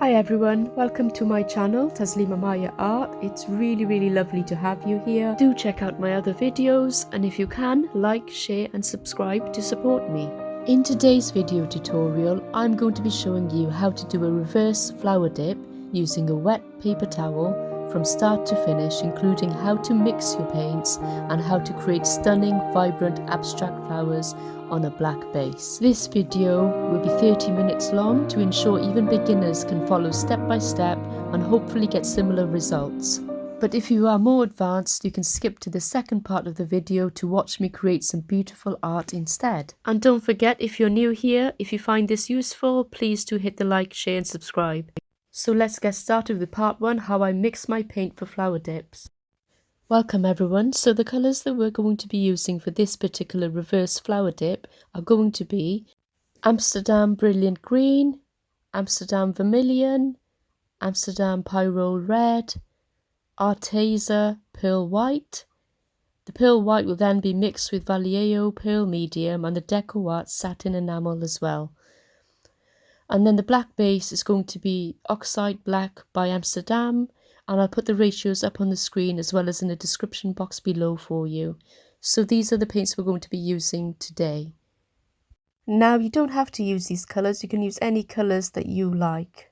Hi everyone, welcome to my channel Taslima Art. It's really lovely to have you here. Do check out my other videos, and if you can, like, share and subscribe to support me. In today's video tutorial, I'm going to be showing you how to do a reverse flower dip using a wet paper towel from start to finish, including how to mix your paints and how to create stunning, vibrant, abstract flowers on a black base. This video will be 30 minutes long to ensure even beginners can follow step by step and hopefully get similar results. But if you are more advanced, you can skip to the second part of the video to watch me create some beautiful art instead. And don't forget, if you're new here, if you find this useful, please do hit the like, share and subscribe. So let's get started with part 1, how I mix my paint for flower dips. Welcome everyone. So the colours that we're going to be using for this particular reverse flower dip are going to be Amsterdam Brilliant Green, Amsterdam Vermillion, Amsterdam Pyrole Red, Arteza Pearl White. The Pearl White will then be mixed with Vallejo Pearl Medium and the Decoarts Satin Enamel as well. And then the black base is going to be Oxide Black by Amsterdam, and I'll put the ratios up on the screen as well as in the description box below for you. So these are the paints we're going to be using today. Now you don't have to use these colours, you can use any colours that you like.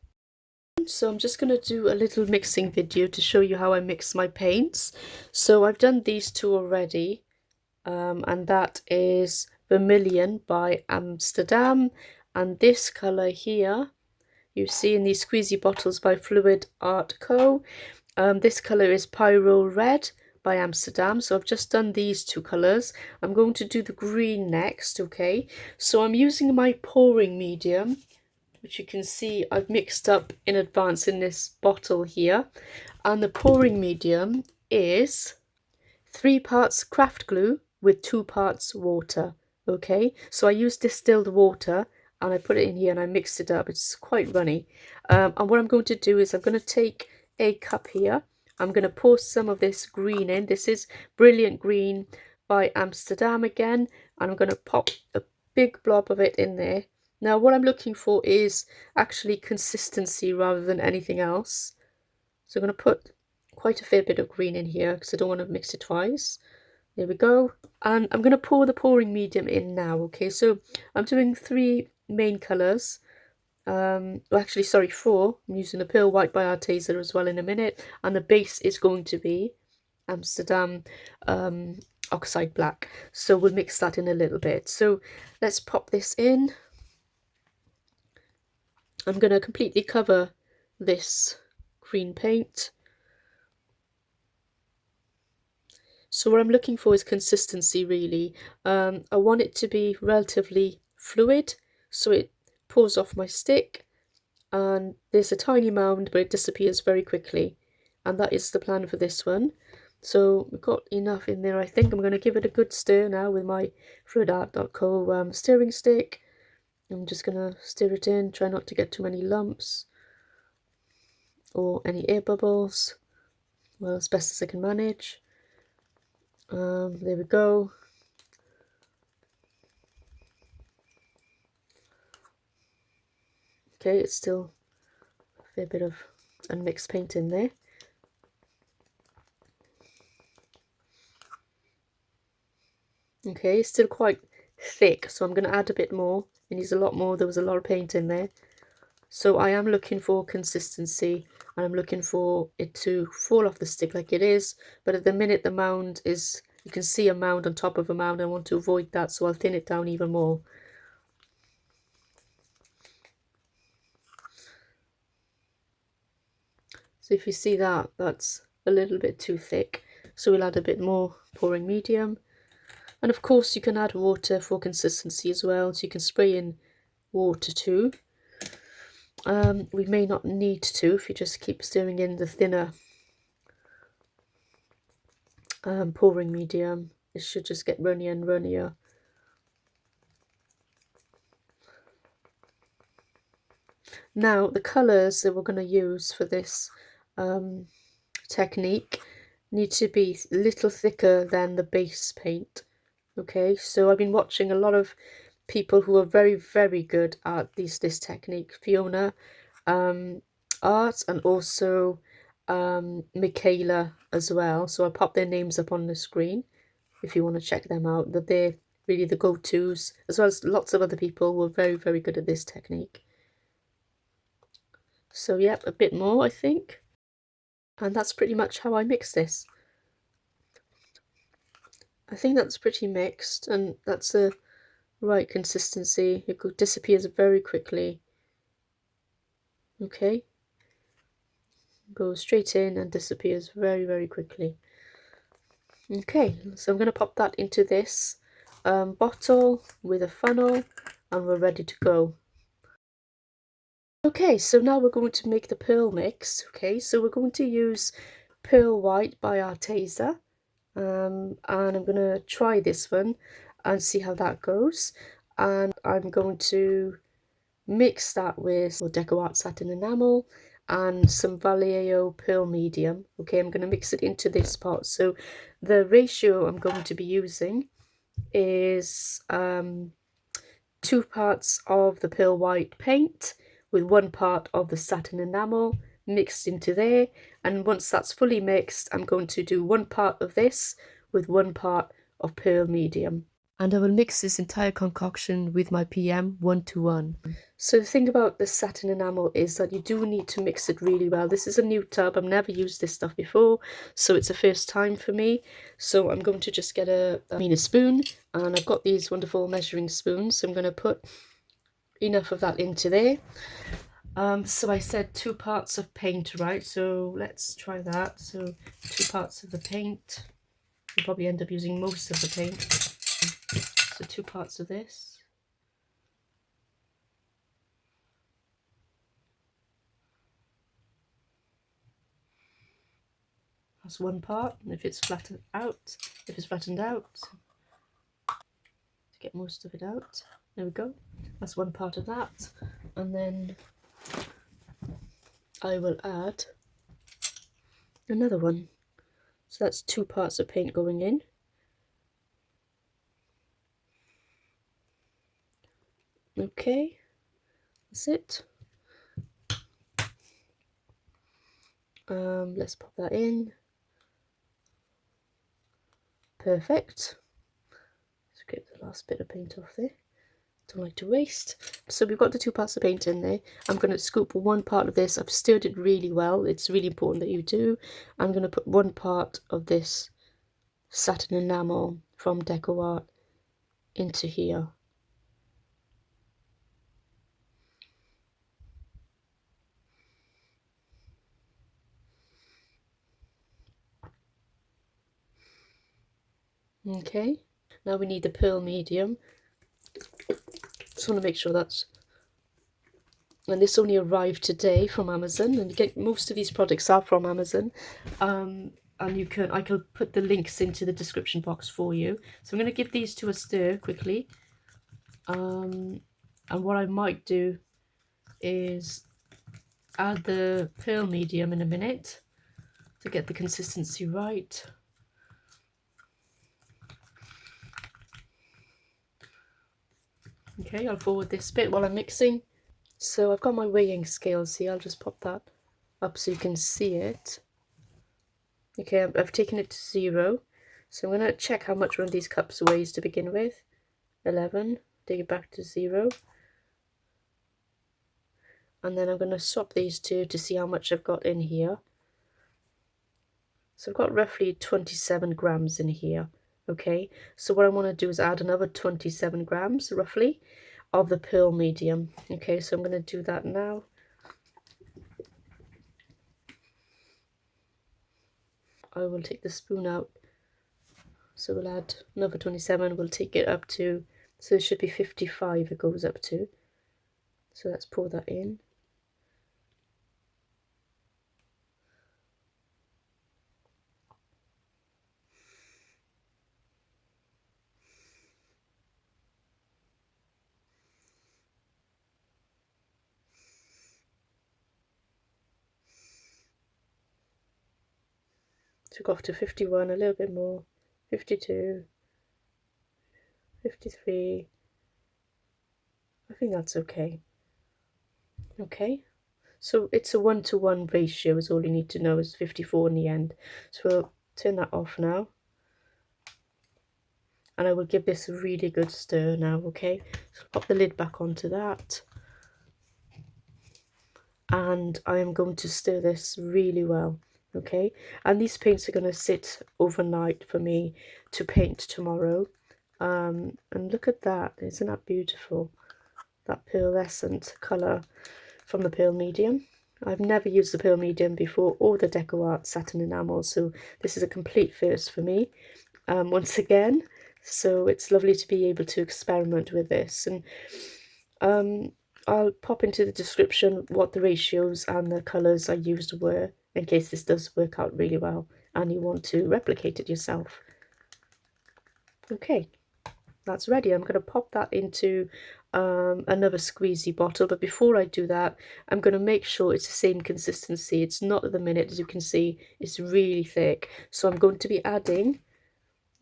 So I'm just going to do a little mixing video to show you how I mix my paints. So I've done these two already, and that is Vermilion by Amsterdam, and this colour here you see in these squeezy bottles by Fluid Art Co. This colour is Pyrole Red by Amsterdam. So I've just done these two colours. I'm going to do the green next, okay? So I'm using my pouring medium, which you can see I've mixed up in advance in this bottle here. And the pouring medium is 3 parts craft glue with 2 parts water, okay? So I use distilled water and I put it in here and I mixed it up. It's quite runny. And what I'm going to do is I'm going to take a cup here. I'm going to pour some of this green in. This is Brilliant Green by Amsterdam again. And I'm going to pop a big blob of it in there. Now what I'm looking for is actually consistency rather than anything else. So I'm going to put quite a fair bit of green in here because I don't want to mix it twice. There we go. And I'm going to pour the pouring medium in now, okay? So I'm doing 3 main colours. Well, actually, sorry, 4. I'm using the Pearl White by Arteza as well in a minute. And the base is going to be Amsterdam Oxide Black. So we'll mix that in a little bit. So let's pop this in. I'm going to completely cover this green paint. So what I'm looking for is consistency, really. I want it to be relatively fluid, so it pours off my stick, and there's a tiny mound, but it disappears very quickly. And that is the plan for this one. So we've got enough in there, I think. I'm going to give it a good stir now with my fluidart.co stirring stick. I'm just going to stir it in, try not to get too many lumps or any air bubbles. Well, as best as I can manage. There we go. Okay, it's still a fair bit of unmixed paint in there. Okay, it's still quite thick, so I'm going to add a bit more. It needs a lot more. There was a lot of paint in there. So I am looking for consistency, and I'm looking for it to fall off the stick like it is. But at the minute the mound is, you can see a mound on top of a mound. I want to avoid that, so I'll thin it down even more. So if you see that, that's a little bit too thick. So we'll add a bit more pouring medium. And of course you can add water for consistency as well. So you can spray in water too. We may not need to if you just keep stirring in the thinner pouring medium. It should just get runnier and runnier. Now the colours that we're going to use for this technique need to be a little thicker than the base paint. Okay, so I've been watching a lot of people who are very good at this technique. Fiona, Art and also Michaela as well. So I'll pop their names up on the screen if you want to check them out. That they're really the go-tos, as well as lots of other people who are very, very good at this technique. So yep, a bit more I think. And that's pretty much how I mix this. I think that's pretty mixed, and that's the right consistency. It disappears very quickly. Okay, goes straight in and disappears very, very quickly. Okay, so I'm going to pop that into this bottle with a funnel, and we're ready to go. Okay, so now we're going to make the pearl mix. Okay, so we're going to use Pearl White by Arteza. And I'm going to try this one and see how that goes. And I'm going to mix that with Decoarts Satin Enamel and some Vallejo Pearl Medium. Okay, I'm going to mix it into this pot. So the ratio I'm going to be using is 2 parts of the Pearl White paint with 1 part of the Satin Enamel mixed into there, and once that's fully mixed I'm going to do 1 part of this with 1 part of Pearl Medium, and I will mix this entire concoction with my PM 1:1. So the thing about the Satin Enamel is that you do need to mix it really well. This is a new tub, I've never used this stuff before, so it's a first time for me. So I'm going to just get a spoon, and I've got these wonderful measuring spoons, so I'm going to put enough of that into there. So I said 2 parts of paint, right? So let's try that. So 2 parts of the paint. You'll probably end up using most of the paint. So 2 parts of this. That's 1 part. And if it's flattened out, to get most of it out. There we go. That's 1 part of that. And then I will add another one. So that's 2 parts of paint going in. Okay, that's it. Let's pop that in. Perfect. Let's get the last bit of paint off there. Don't like to waste. So we've got the 2 parts of paint in there. I'm going to scoop 1 part of this. I've stirred it really well. It's really important that you do. I'm going to put 1 part of this satin enamel from Decoart into here. Okay, now we need the pearl medium. Just want to make sure that's, and this only arrived today from Amazon, and get most of these products are from Amazon. And I can put the links into the description box for you. So I'm going to give these to a stir quickly. And what I might do is add the pearl medium in a minute to get the consistency right. Okay, I'll forward this bit while I'm mixing. So I've got my weighing scales here. I'll just pop that up so you can see it. Okay, I've taken it to 0. So I'm going to check how much one of these cups weighs to begin with. 11. Take it back to 0. And then I'm going to swap these two to see how much I've got in here. So I've got roughly 27 grams in here. Okay, so what I want to do is add another 27 grams roughly of the pearl medium. Okay, so I'm going to do that now. I will take the spoon out. So we'll add another 27. We'll take it up to, so it should be 55 it goes up to. So let's pour that in. Took off to 51, a little bit more, 52, 53. I think that's okay. Okay, So it's a 1-to-1 ratio is all you need to know, is 54 in the end. So we'll turn that off now. And I will give this a really good stir now, okay? So pop the lid back onto that. And I am going to stir this really well, okay? And these paints are going to sit overnight for me to paint tomorrow. And look at that, isn't that beautiful? That pearlescent colour from the Pearl Medium. I've never used the Pearl Medium before, or the Decoarts Satin Enamel, so this is a complete first for me, once again. So it's lovely to be able to experiment with this. And I'll pop into the description what the ratios and the colours I used were, in case this does work out really well and you want to replicate it yourself. Okay, that's ready. I'm going to pop that into another squeezy bottle, but before I do that, I'm going to make sure it's the same consistency. It's not at the minute, as you can see, it's really thick. So I'm going to be adding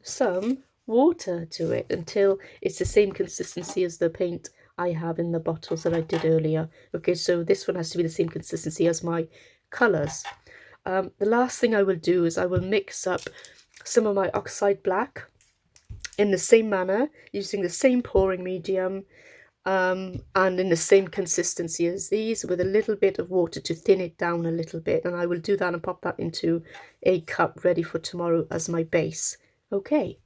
some water to it until it's the same consistency as the paint I have in the bottles that I did earlier. Okay, so this one has to be the same consistency as my colours. The last thing I will do is I will mix up some of my Oxide black in the same manner, using the same pouring medium, and in the same consistency as these, with a little bit of water to thin it down a little bit. And I will do that and pop that into a cup ready for tomorrow as my base. Okay,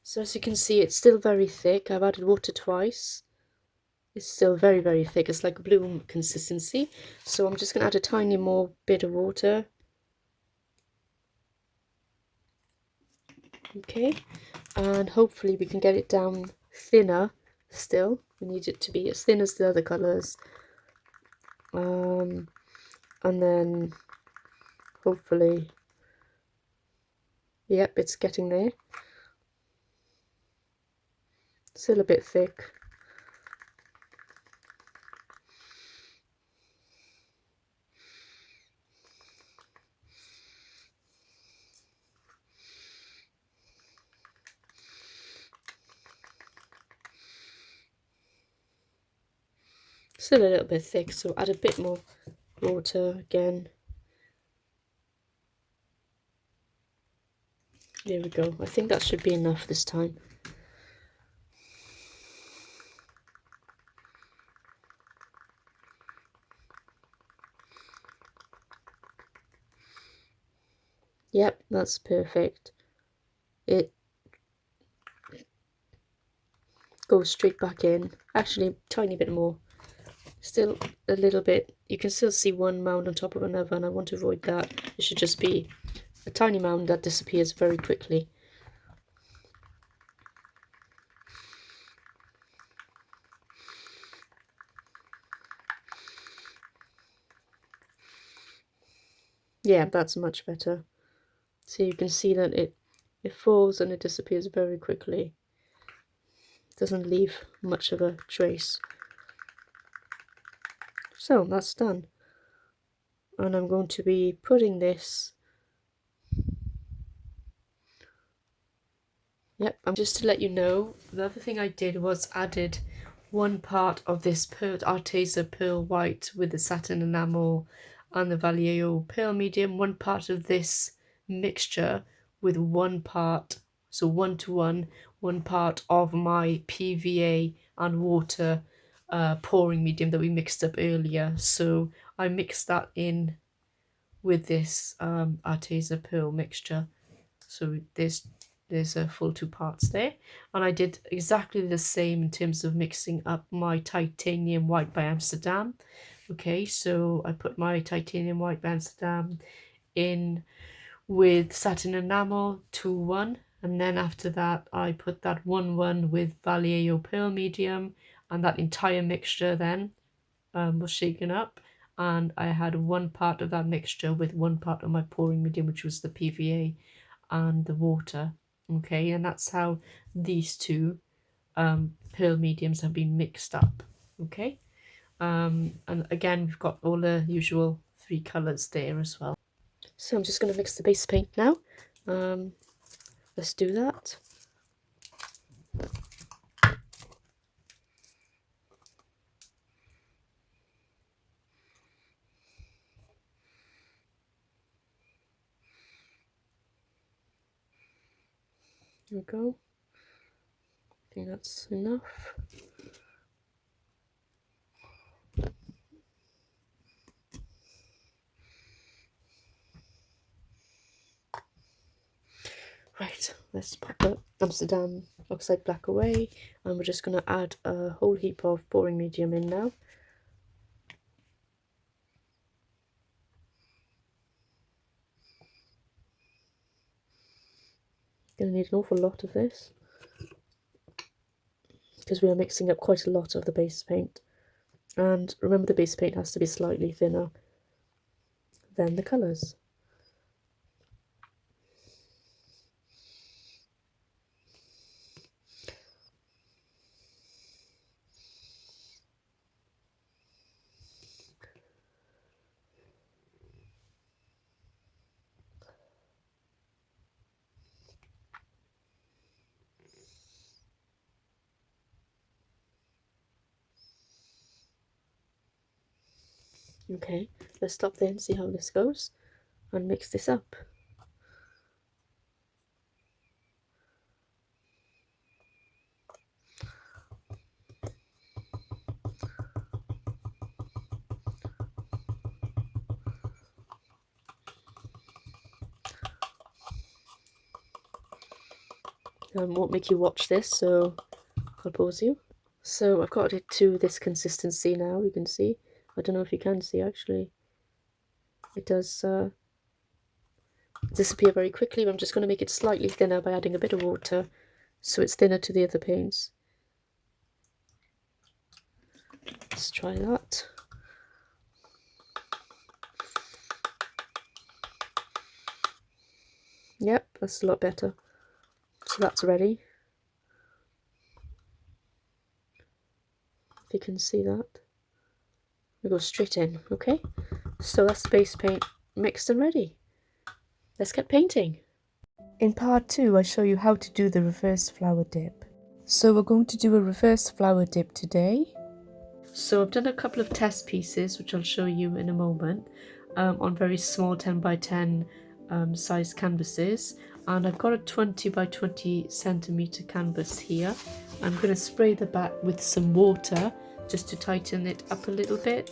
so as you can see, it's still very thick. I've added water twice. It's still very, very thick. It's like bloom consistency. So I'm just going to add a tiny more bit of water. Okay, and hopefully we can get it down thinner still. We need it to be as thin as the other colours. And then hopefully, yep, it's getting there. Still a bit thick. Still a little bit thick, so add a bit more water again. There we go. I think that should be enough this time. Yep, that's perfect. It goes straight back in. Actually, a tiny bit more. Still a little bit. You can still see one mound on top of another, and I want to avoid that. It should just be a tiny mound that disappears very quickly. Yeah, that's much better. So you can see that it falls and it disappears very quickly. It doesn't leave much of a trace. So that's done. And I'm going to be putting this, yep, just to let you know, the other thing I did was added one part of this Arteza Pearl White with the Satin Enamel and the Vallejo Pearl Medium, one part of this mixture with one part, so 1-to-1, one part of my PVA and water pouring medium that we mixed up earlier. So I mixed that in with this Arteza Pearl mixture. So there's a full 2 parts there, and I did exactly the same in terms of mixing up my Titanium White by Amsterdam. Okay, so I put my Titanium White by Amsterdam in with Satin Enamel 2-1, and then after that I put that 1-1 with Vallejo Pearl Medium, and that entire mixture then was shaken up, and I had one part of that mixture with one part of my pouring medium, which was the PVA and the water. Okay, and that's how these two pearl mediums have been mixed up. Okay, and again we've got all the usual 3 colours there as well. So I'm just going to mix the base paint now. Let's do that. There we go. I think that's enough. Right, let's pop the Amsterdam Oxide Black away, and we're just going to add a whole heap of boring medium in now. Going to need an awful lot of this, because we are mixing up quite a lot of the base paint. And remember, the base paint has to be slightly thinner than the colours. Okay, let's stop there and see how this goes and mix this up. Won't make you watch this, so I'll pause you. So I've got it to this consistency now, you can see. I don't know if you can see actually. It does disappear very quickly, but I'm just going to make it slightly thinner by adding a bit of water so it's thinner to the other paints. Let's try that. Yep, that's a lot better. So that's ready. If you can see that. We go straight in, okay? So that's the base paint mixed and ready. Let's get painting. In part 2, I show you how to do the reverse flower dip. So we're going to do a reverse flower dip today. So I've done a couple of test pieces, which I'll show you in a moment, on very small 10 by 10 size canvases. And I've got a 20 by 20 centimeter canvas here. I'm going to spray the back with some water just to tighten it up a little bit.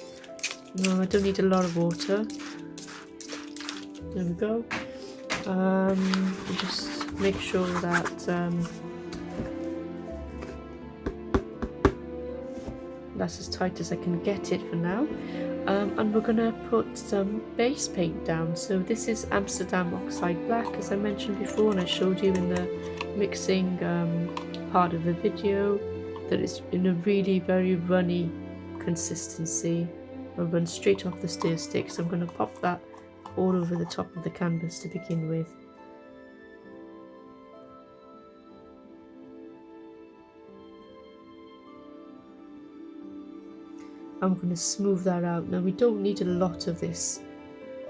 No, I don't need a lot of water. There we go. Just make sure that that's as tight as I can get it for now. And we're going to put some base paint down. So this is Amsterdam Oxide Black, as I mentioned before, and I showed you in the mixing part of the video that it's in a really very runny consistency. I'll run straight off the stir stick, so I'm going to pop that all over the top of the canvas to begin with. I'm going to smooth that out. Now we don't need a lot of this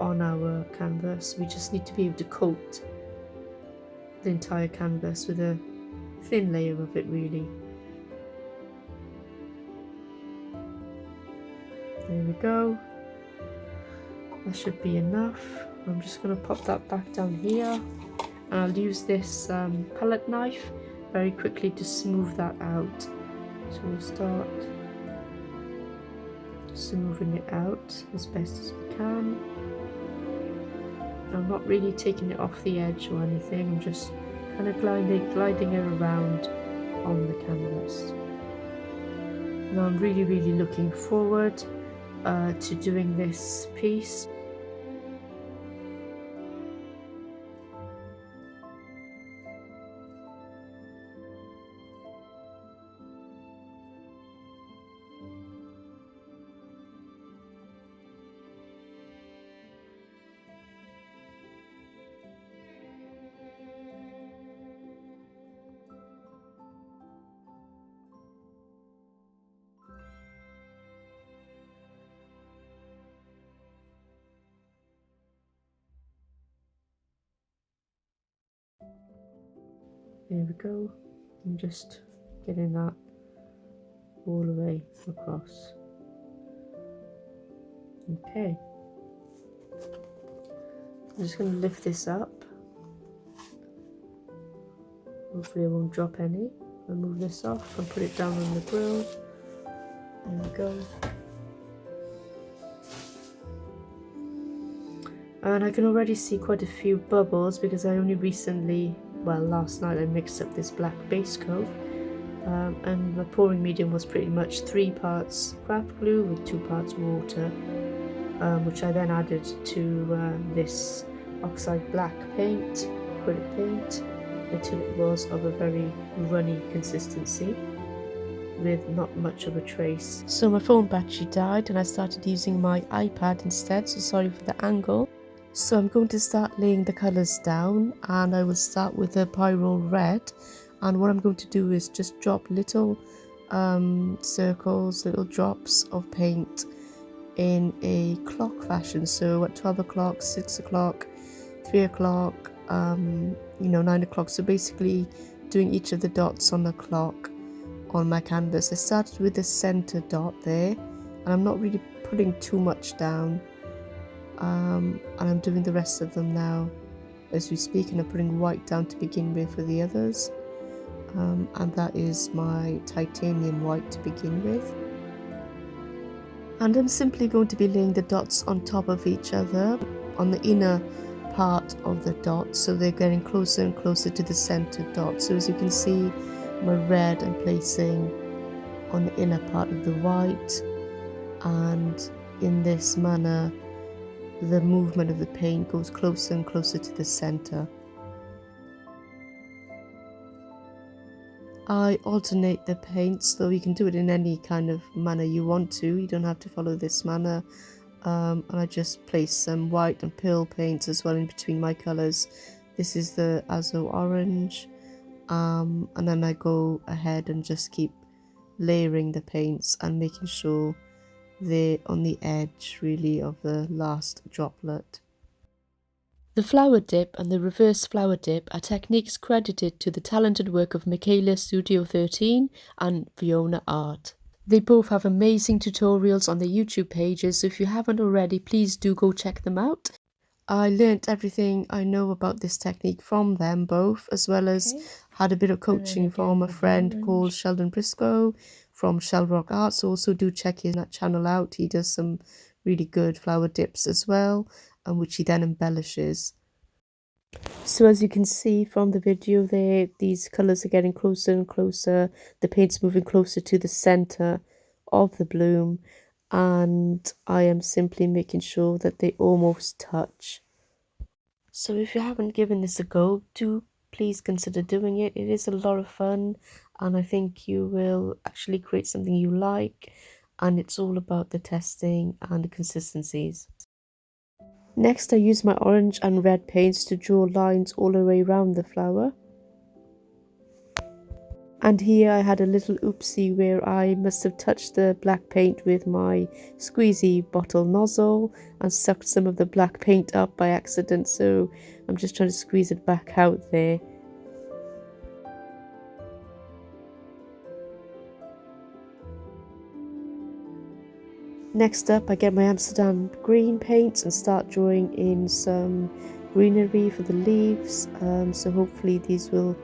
on our canvas, we just need to be able to coat the entire canvas with a thin layer of it really. There we go. That should be enough. I'm just going to pop that back down here, and I'll use this palette knife very quickly to smooth that out. So we'll start smoothing it out as best as we can. I'm not really taking it off the edge or anything, I'm just kind of gliding it around on the canvas. Now I'm really looking forward to doing this piece. There we go. I'm just getting that all the way across. Okay. I'm just going to lift this up hopefully I won't drop any. I'll move this off and put it down on the grill. There we go. And I can already see quite a few bubbles because I only recently, well, last night I mixed up this black base coat. And my pouring medium was pretty much 3 parts craft glue with 2 parts water, which I then added to this Oxide black paint, acrylic paint, until it was of a very runny consistency with not much of a trace. So my phone battery died and I started using my iPad instead, so sorry for the angle. So I'm going to start laying the colours down, and I will start with the Pyrole red. And what I'm going to do is just drop little circles, little drops of paint in a clock fashion. So at 12 o'clock, 6 o'clock, 3 o'clock, 9 o'clock. So basically doing each of the dots on the clock on my canvas. I started with the center dot there, and I'm not really putting too much down. And I'm doing the rest of them now as we speak, and I'm putting white down to begin with for the others. And that is my titanium white to begin with. And I'm simply going to be laying the dots on top of each other on the inner part of the dots, so they're getting closer and closer to the center dot. So as you can see, my red I'm placing on the inner part of the white, and in this manner the movement of the paint goes closer and closer to the center. I alternate the paints, though you can do it in any kind of manner you want to. You don't have to follow this manner. And I just place some white and pearl paints as well in between my colours. This is the Azo orange. And then I go ahead and just keep layering the paints and making sure they're on the edge really of the last droplet. The flower dip and the reverse flower dip are techniques credited to the talented work of Michaela Studio 13 and Fiona Art. They both have amazing tutorials on their YouTube pages, so if you haven't already, please do go check them out. I learnt everything I know about this technique from them both, as well as had a bit of coaching from a friend called Sheldon Briscoe from Shellrock Art, so also do check his channel out. He does some really good flower dips as well, and which he then embellishes. So as you can see from the video there, these colours are getting closer and closer. The paint's moving closer to the centre of the bloom, and I am simply making sure that they almost touch. So if you haven't given this a go, do please consider doing it. It is a lot of fun, and I think you will actually create something you like, and it's all about the testing and the consistencies. Next, I use my orange and red paints to draw lines all the way around the flower. And here I had a little oopsie where I must have touched the black paint with my squeezy bottle nozzle and sucked some of the black paint up by accident, so I'm just trying to squeeze it back out there. Next up, I get my Amsterdam green paints and start drawing in some greenery for the leaves, so hopefully these will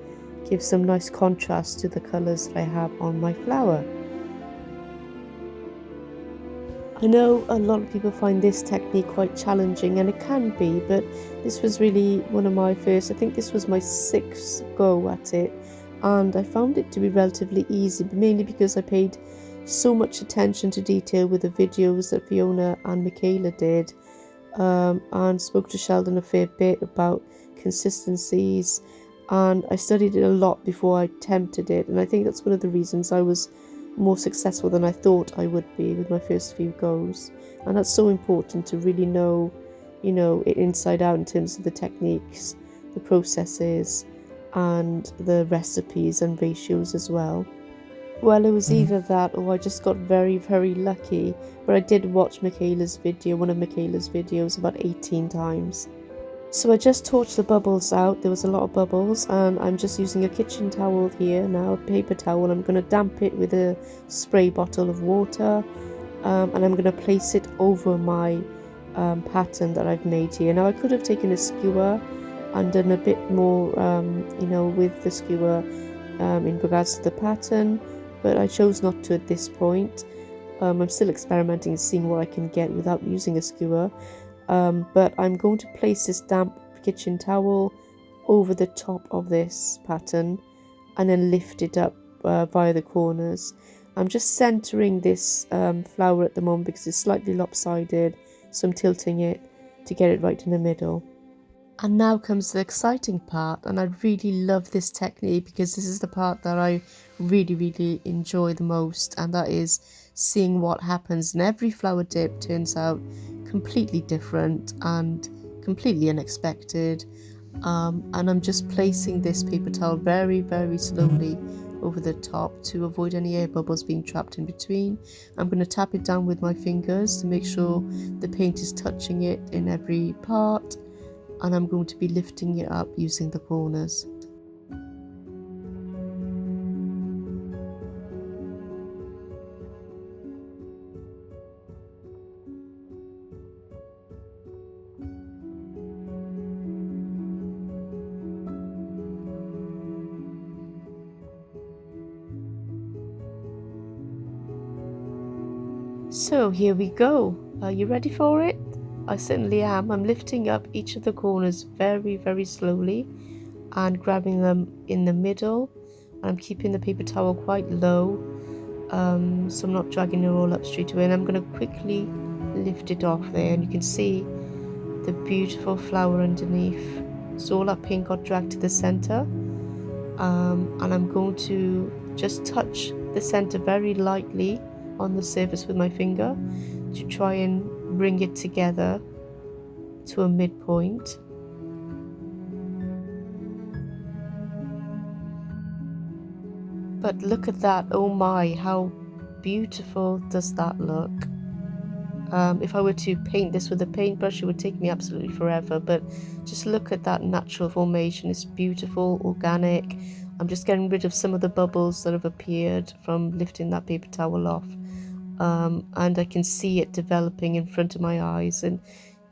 give some nice contrast to the colours that I have on my flower. I know a lot of people find this technique quite challenging, and it can be, but this was really one of my first, I think this was my 6th go at it, and I found it to be relatively easy, mainly because I paid so much attention to detail with the videos that Fiona and Michaela did, and spoke to Sheldon a fair bit about consistencies, and I studied it a lot before I attempted it, and I think that's one of the reasons I was more successful than I thought I would be with my first few goes. And that's so important to really know, it inside out in terms of the techniques, the processes, and the recipes and ratios as well. Well, it was either that or I just got very, very lucky, but I did watch one of Michaela's videos about 18 times. So I just torched the bubbles out. There was a lot of bubbles, and I'm just using a kitchen towel here now, a paper towel. I'm going to damp it with a spray bottle of water, and I'm going to place it over my pattern that I've made here. Now I could have taken a skewer and done a bit more, you know, with the skewer in regards to the pattern, but I chose not to at this point. I'm still experimenting and seeing what I can get without using a skewer, but I'm going to place this damp kitchen towel over the top of this pattern and then lift it up via the corners. I'm just centering this flower at the moment because it's slightly lopsided, so I'm tilting it to get it right in the middle. And now comes the exciting part, and I really love this technique because this is the part that I really enjoy the most, and that is seeing what happens. And every flower dip turns out completely different and completely unexpected. And I'm just placing this paper towel very slowly over the top to avoid any air bubbles being trapped in between. I'm going to tap it down with my fingers to make sure the paint is touching it in every part, and I'm going to be lifting it up using the corners. So here we go. Are you ready for it? I certainly am. I'm lifting up each of the corners very slowly and grabbing them in the middle. I'm keeping the paper towel quite low, so I'm not dragging it all up straight away. And I'm going to quickly lift it off there, and you can see the beautiful flower underneath. So all that paint got dragged to the center, and I'm going to just touch the center very lightly on the surface with my finger to try and bring it together to a midpoint. But look at that, oh my, how beautiful does that look. If I were to paint this with a paintbrush, it would take me absolutely forever, but just look at that natural formation. It's beautiful, organic. I'm just getting rid of some of the bubbles that have appeared from lifting that paper towel off, and I can see it developing in front of my eyes, and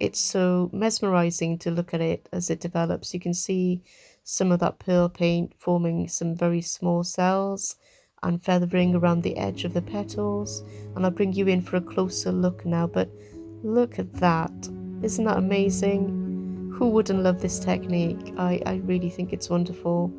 it's so mesmerizing to look at it as it develops. You can see some of that pearl paint forming some very small cells and feathering around the edge of the petals, and I'll bring you in for a closer look now. But look at that, isn't that amazing? Who wouldn't love this technique? I really think it's wonderful,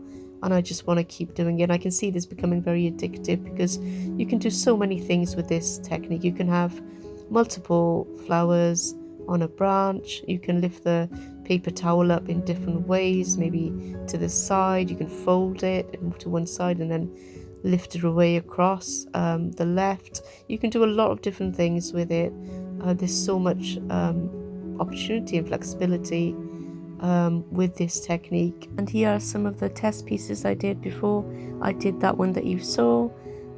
and I just want to keep doing it. I can see this becoming very addictive because you can do so many things with this technique. You can have multiple flowers on a branch, you can lift the paper towel up in different ways, maybe to the side, you can fold it to one side and then lift it away across the left. You can do a lot of different things with it. There's so much opportunity and flexibility with this technique. And here are some of the test pieces I did before I did that one that you saw,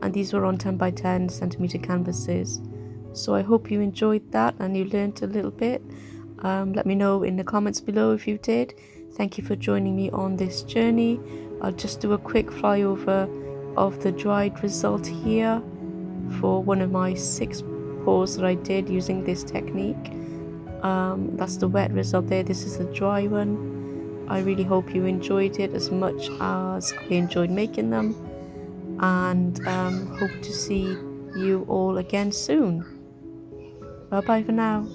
and these were on 10 by 10 centimeter canvases. So I hope you enjoyed that and you learned a little bit. Let me know in the comments below if you did. Thank you for joining me on this journey. I'll just do a quick flyover of the dried result here for one of my 6 pours that I did using this technique. That's the wet result there. This is the dry one. I really hope you enjoyed it as much as I enjoyed making them, and hope to see you all again soon. Bye bye for now.